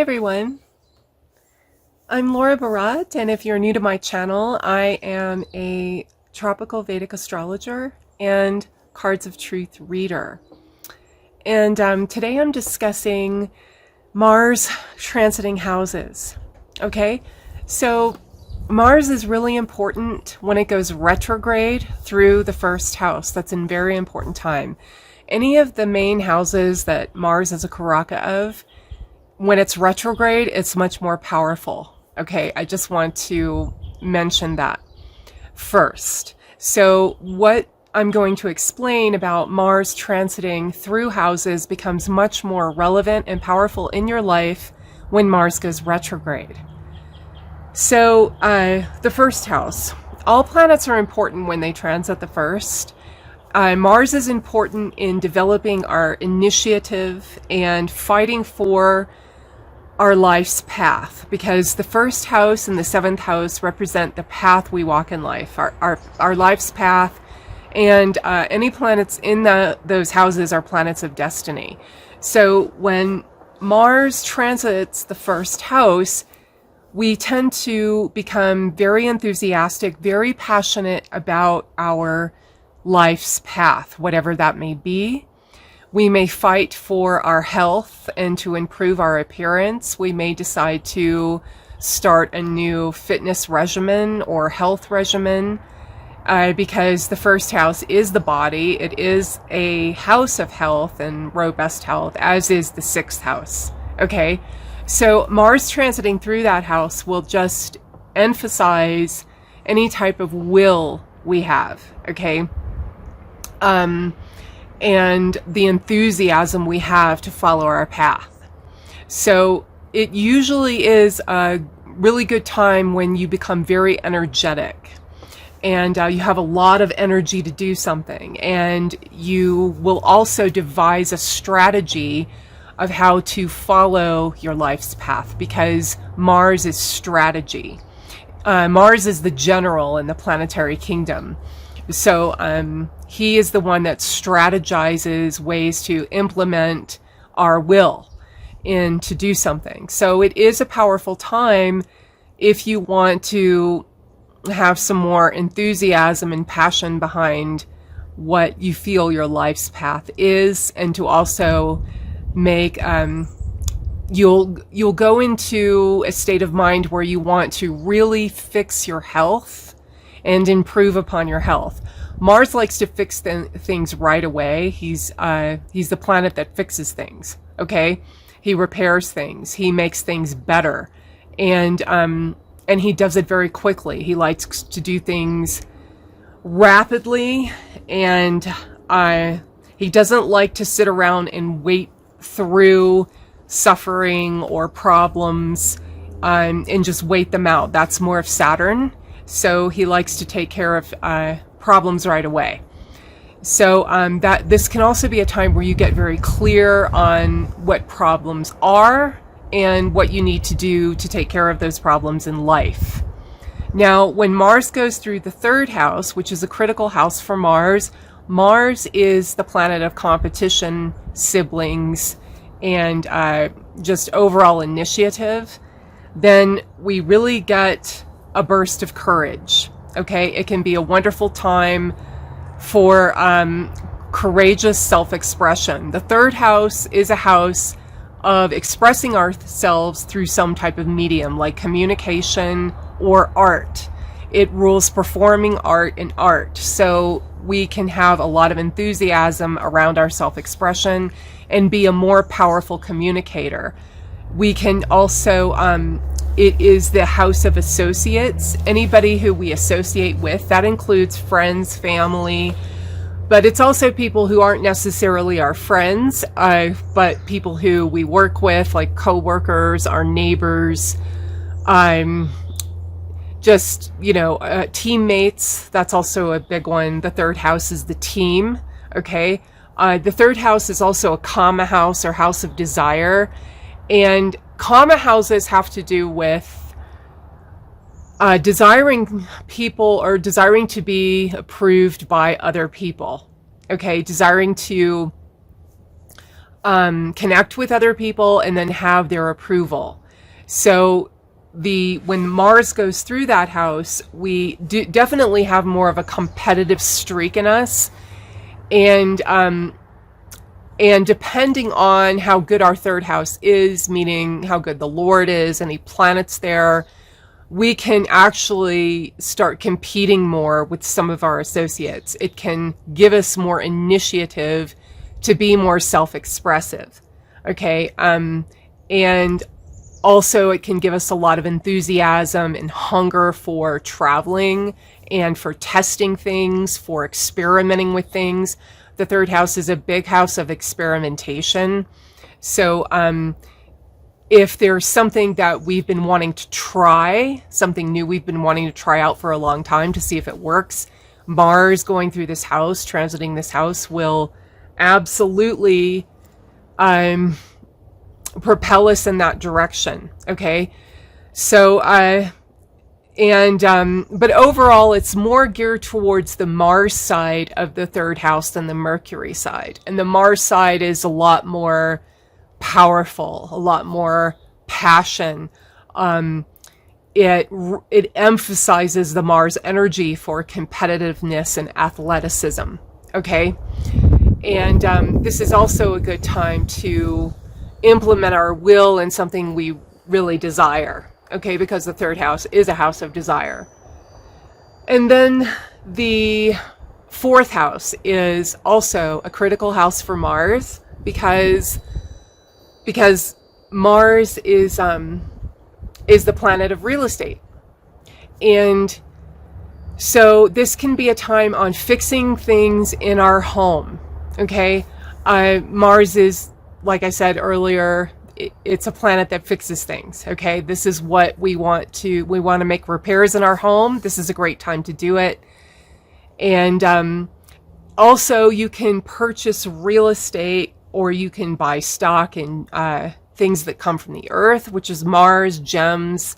everyone, I'm Laura Barat, and if you're new to my channel, I am a tropical Vedic astrologer and cards of truth reader. And today I'm discussing Mars transiting houses. Okay, so Mars is really important when it goes retrograde through the first house. That's a very important time. Any of the main houses that Mars is a karaka of, when it's retrograde, it's much more powerful. Okay, I just want to mention that first. So what I'm going to explain about Mars transiting through houses becomes much more relevant and powerful in your life when Mars goes retrograde. So the first house. All planets are important when they transit the first. Mars is important in developing our initiative and fighting for our life's path, because the first house and the seventh house represent the path we walk in life, our life's path, and any planets in those houses are planets of destiny. So when Mars transits the first house, we tend to become very enthusiastic, very passionate about our life's path, whatever that may be. We may fight for our health and to improve our appearance. We may decide to start a new fitness regimen or health regimen because the first house is the body. It is a house of health and robust health, as is the sixth house. Okay, so Mars transiting through that house will just emphasize any type of will we have. Okay. And the enthusiasm we have to follow our path. So it usually is a really good time when you become very energetic and you have a lot of energy to do something, and you will also devise a strategy of how to follow your life's path, because Mars is strategy. Mars is the general in the planetary kingdom. So he is the one that strategizes ways to implement our will in to do something. So it is a powerful time if you want to have some more enthusiasm and passion behind what you feel your life's path is, and to also make you'll go into a state of mind where you want to really fix your health and improve upon your health. Mars likes to fix things right away. He's the planet that fixes things. Okay, he repairs things. He makes things better, and he does it very quickly. He likes to do things rapidly, and he doesn't like to sit around and wait through suffering or problems and just wait them out. That's more of Saturn. So he likes to take care of problems right away. So that this can also be a time where you get very clear on what problems are and what you need to do to take care of those problems in life. Now, when Mars goes through the third house, which is a critical house for Mars, Mars is the planet of competition, siblings, and just overall initiative. Then we really get a burst of courage. Okay, it can be a wonderful time for courageous self-expression. The third house is a house of expressing ourselves through some type of medium, like communication or art. It rules performing art and art. So we can have a lot of enthusiasm around our self-expression and be a more powerful communicator. We can also it is the house of associates, anybody who we associate with. That includes friends, family, but it's also people who aren't necessarily our friends, but people who we work with, like co-workers, our neighbors, just, teammates. That's also a big one. The third house is the team, okay? The third house is also a kama house, or house of desire. And kama houses have to do with desiring people, or desiring to be approved by other people. Okay, desiring to connect with other people, and then have their approval. So when Mars goes through that house, we definitely have more of a competitive streak in us. And depending on how good our third house is, meaning how good the Lord is, any planets there, we can actually start competing more with some of our associates. It can give us more initiative to be more self-expressive. Okay. And also it can give us a lot of enthusiasm and hunger for traveling and for testing things, for experimenting with things. The third house is a big house of experimentation. So if there's something that we've been wanting to try, something new we've been wanting to try out for a long time to see if it works, Mars going through this house, transiting this house, will absolutely propel us in that direction. Okay. So, but overall, it's more geared towards the Mars side of the third house than the Mercury side. And the Mars side is a lot more powerful, a lot more passion. It emphasizes the Mars energy for competitiveness and athleticism. Okay. And this is also a good time to implement our will in something we really desire. Okay, because the third house is a house of desire. And then the fourth house is also a critical house for Mars because Mars is the planet of real estate. And so this can be a time on fixing things in our home. Okay, Mars is, like I said earlier, it's a planet that fixes things. Okay, this is what we want to make repairs in our home. This is a great time to do it. And also you can purchase real estate, or you can buy stock in things that come from the earth, which is Mars, gems,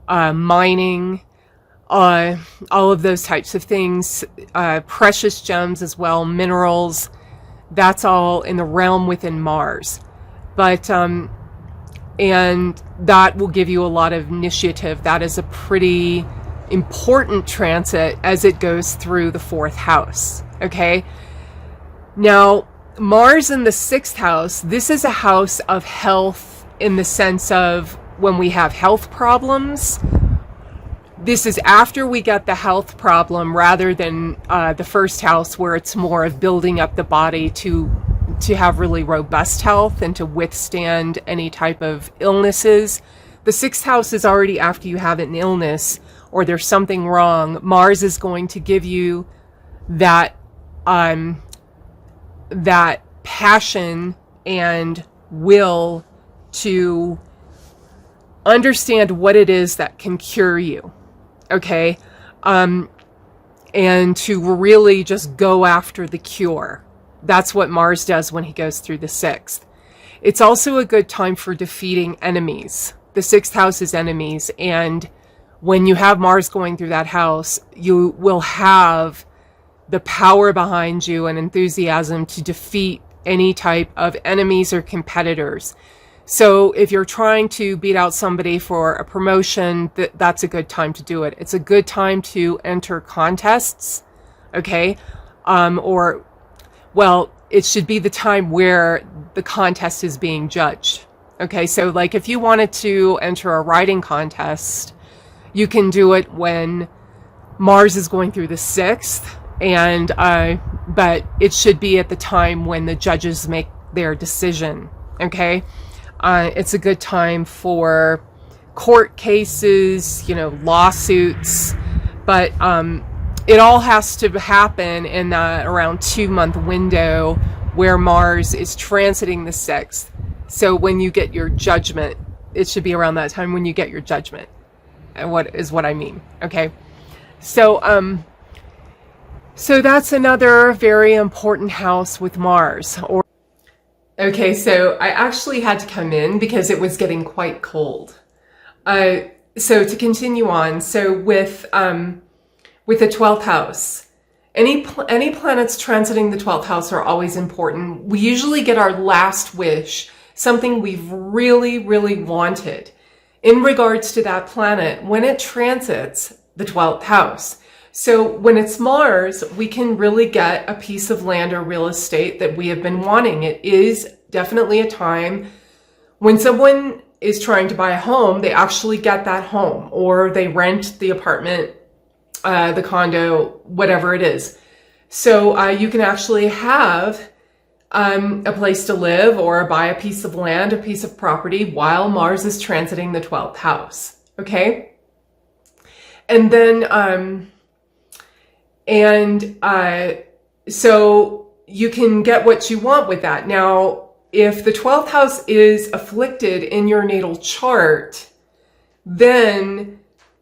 mining, all of those types of things, precious gems as well, minerals. That's all in the realm within Mars. But and that will give you a lot of initiative. That is a pretty important transit as it goes through the fourth house. Okay. Now, Mars in the sixth house, this is a house of health in the sense of when we have health problems. This is after we get the health problem, rather than the first house, where it's more of building up the body to have really robust health and to withstand any type of illnesses. The sixth house is already after you have an illness or there's something wrong. Mars is going to give you that that passion and will to understand what it is that can cure you. Okay. And to really just go after the cure. That's what Mars does when he goes through the sixth. It's also a good time for defeating enemies. The sixth house is enemies. And when you have Mars going through that house, you will have the power behind you and enthusiasm to defeat any type of enemies or competitors. So if you're trying to beat out somebody for a promotion, that's a good time to do it. It's a good time to enter contests. Okay. Well, it should be the time where the contest is being judged. Okay, so like if you wanted to enter a writing contest, you can do it when Mars is going through the sixth, and but it should be at the time when the judges make their decision. Okay, it's a good time for court cases, lawsuits, but it all has to happen in that around 2-month window where Mars is transiting the sixth. So when you get your judgment, it should be around that time when you get your judgment. And what I mean. Okay. So that's another very important house with Mars. Okay, so I actually had to come in because it was getting quite cold. So to continue on, so with the 12th house, Any planets transiting the 12th house are always important. We usually get our last wish, something we've really, really wanted in regards to that planet when it transits the 12th house. So when it's Mars, we can really get a piece of land or real estate that we have been wanting. It is definitely a time when someone is trying to buy a home, they actually get that home, or they rent the apartment, the condo, whatever it is. So you can actually have a place to live or buy a piece of land, a piece of property while Mars is transiting the 12th house. Okay. And then, so you can get what you want with that. Now, if the 12th house is afflicted in your natal chart, then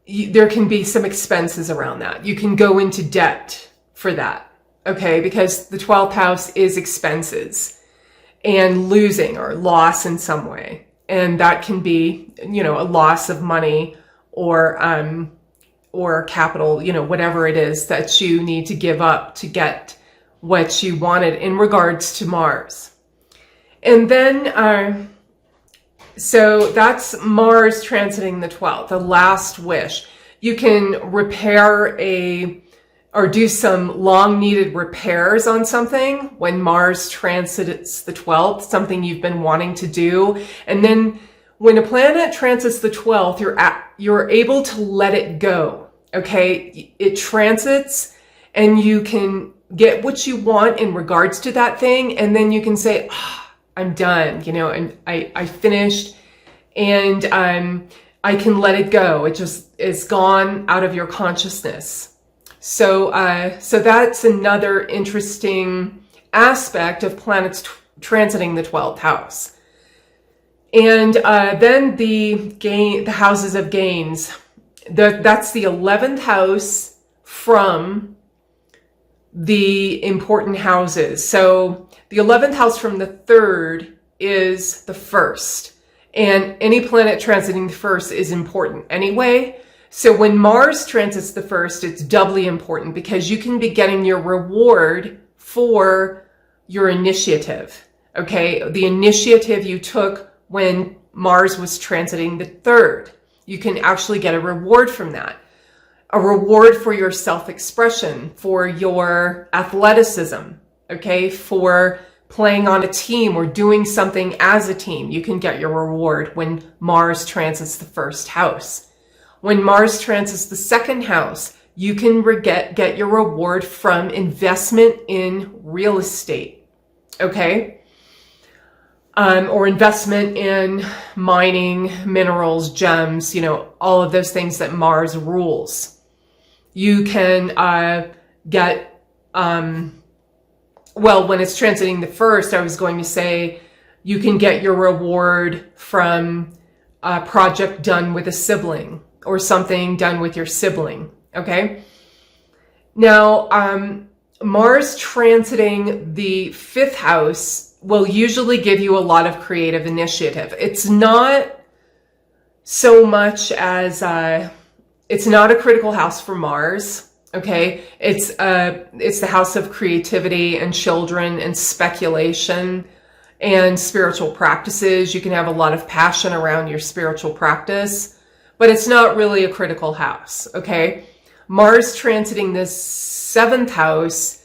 there can be some expenses around that. You can go into debt for that, okay? Because the 12th house is expenses and losing or loss in some way. And that can be, you know, a loss of money or capital, you know, whatever it is that you need to give up to get what you wanted in regards to Mars. And then, so that's Mars transiting the 12th, the last wish. You can repair or do some long needed repairs on something when Mars transits the 12th, something you've been wanting to do. And then when a planet transits the 12th, you're able to let it go. Okay. It transits and you can get what you want in regards to that thing. And then you can say, I'm done, you know, and I finished, and I can let it go. It just is gone out of your consciousness. So that's another interesting aspect of planets transiting the 12th house. And then the houses of gains. That's the 11th house from the important houses. So the 11th house from the 3rd is the 1st. And any planet transiting the 1st is important anyway. So when Mars transits the 1st, it's doubly important because you can be getting your reward for your initiative. Okay. The initiative you took when Mars was transiting the 3rd. You can actually get a reward from that. A reward for your self-expression, for your athleticism, okay, for playing on a team or doing something as a team. You can get your reward when Mars transits the 1st house. When Mars transits the 2nd house, you can get your reward from investment in real estate, okay? Or investment in mining, minerals, gems, you know, all of those things that Mars rules. You can get, well, when it's transiting the 1st, I was going to say you can get your reward from a project done with a sibling or something done with your sibling, okay? Now, Mars transiting the 5th house will usually give you a lot of creative initiative. It's not so much as, it's not a critical house for Mars, okay? It's the house of creativity and children and speculation and spiritual practices. You can have a lot of passion around your spiritual practice, but it's not really a critical house, okay? Mars transiting this 7th house.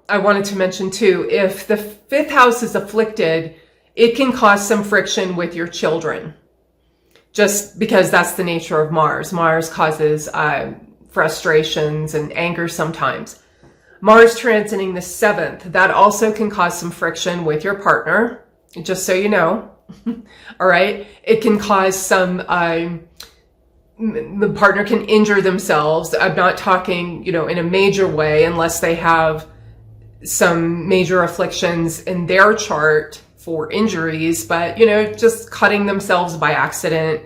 I wanted to mention too, if the 5th house is afflicted, it can cause some friction with your children. Just because that's the nature of Mars. Mars causes frustrations and anger sometimes. Mars transiting the 7th, that also can cause some friction with your partner, just so you know. All right. It can cause some, the partner can injure themselves. I'm not talking, you know, in a major way unless they have some major afflictions in their chart for injuries, but, you know, just cutting themselves by accident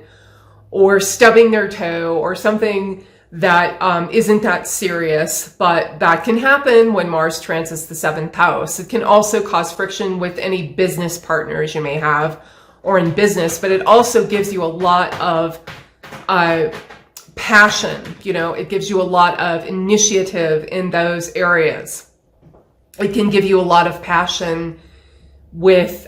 or stubbing their toe or something that isn't that serious, but that can happen when Mars transits the 7th house. It can also cause friction with any business partners you may have or in business, but it also gives you a lot of passion. You know, it gives you a lot of initiative in those areas. It can give you a lot of passion with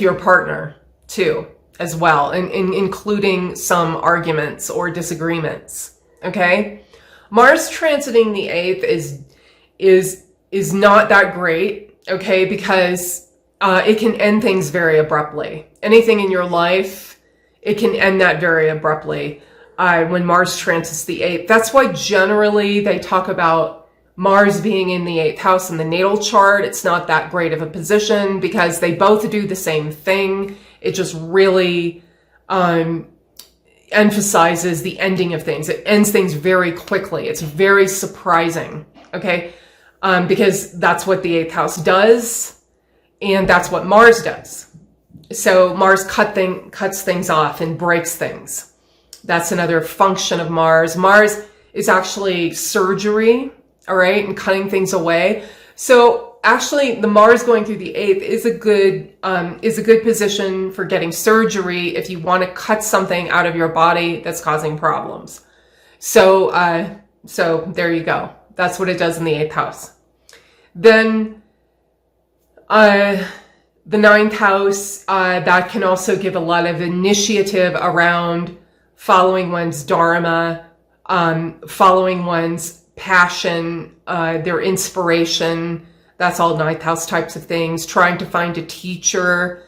your partner too, as well, and including some arguments or disagreements. Okay, Mars transiting the 8th is not that great. Okay, because it can end things very abruptly. Anything in your life, it can end that very abruptly when Mars transits the 8th. That's why generally they talk about Mars being in the 8th house in the natal chart. It's not that great of a position because they both do the same thing. It just really emphasizes the ending of things. It ends things very quickly. It's very surprising, okay? Because that's what the 8th house does, and that's what Mars does. So Mars cuts things off and breaks things. That's another function of Mars. Mars is actually surgery, all right, and cutting things away. So actually, the Mars going through the 8th is a good position for getting surgery if you want to cut something out of your body that's causing problems. So there you go. That's what it does in the 8th house. Then the 9th house, that can also give a lot of initiative around following one's dharma, following one's passion, their inspiration. That's all 9th house types of things. Trying to find a teacher,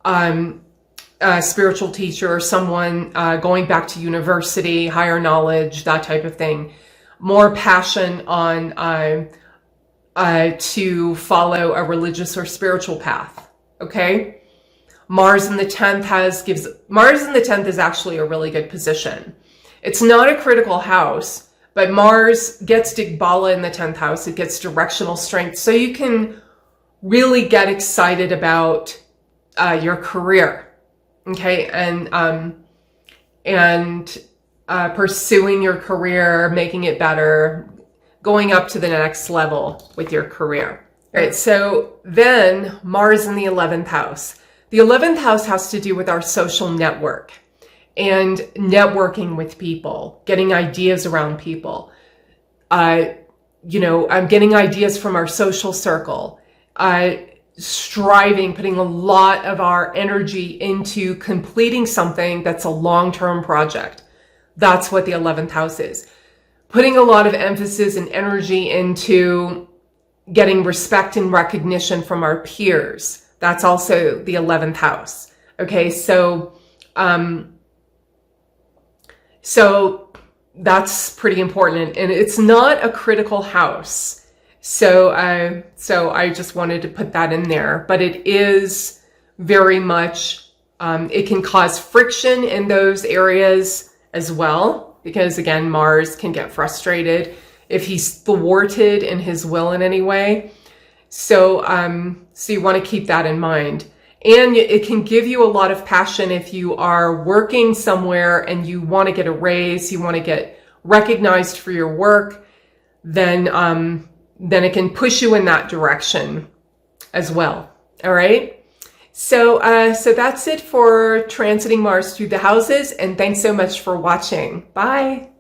a spiritual teacher, someone going back to university, higher knowledge, that type of thing. More passion on to follow a religious or spiritual path. Okay, Mars in the 10th Mars in the 10th is actually a really good position. It's not a critical house. But Mars gets Digbala in the 10th house. It gets directional strength. So you can really get excited about your career, okay? And pursuing your career, making it better, going up to the next level with your career. All right, so then Mars in the 11th house. The 11th house has to do with our social network and networking with people, getting ideas around people. You know, I'm getting ideas from our social circle, striving, putting a lot of our energy into completing something that's a long-term project. That's what the 11th house is. Putting a lot of emphasis and energy into getting respect and recognition from our peers. That's also the 11th house. Okay, so that's pretty important, and it's not a critical house. So I just wanted to put that in there, but it is very much, it can cause friction in those areas as well, because again, Mars can get frustrated if he's thwarted in his will in any way. So you want to keep that in mind. And it can give you a lot of passion if you are working somewhere and you want to get a raise, you want to get recognized for your work, then it can push you in that direction as well. All right. So that's it for transiting Mars through the houses. And thanks so much for watching. Bye.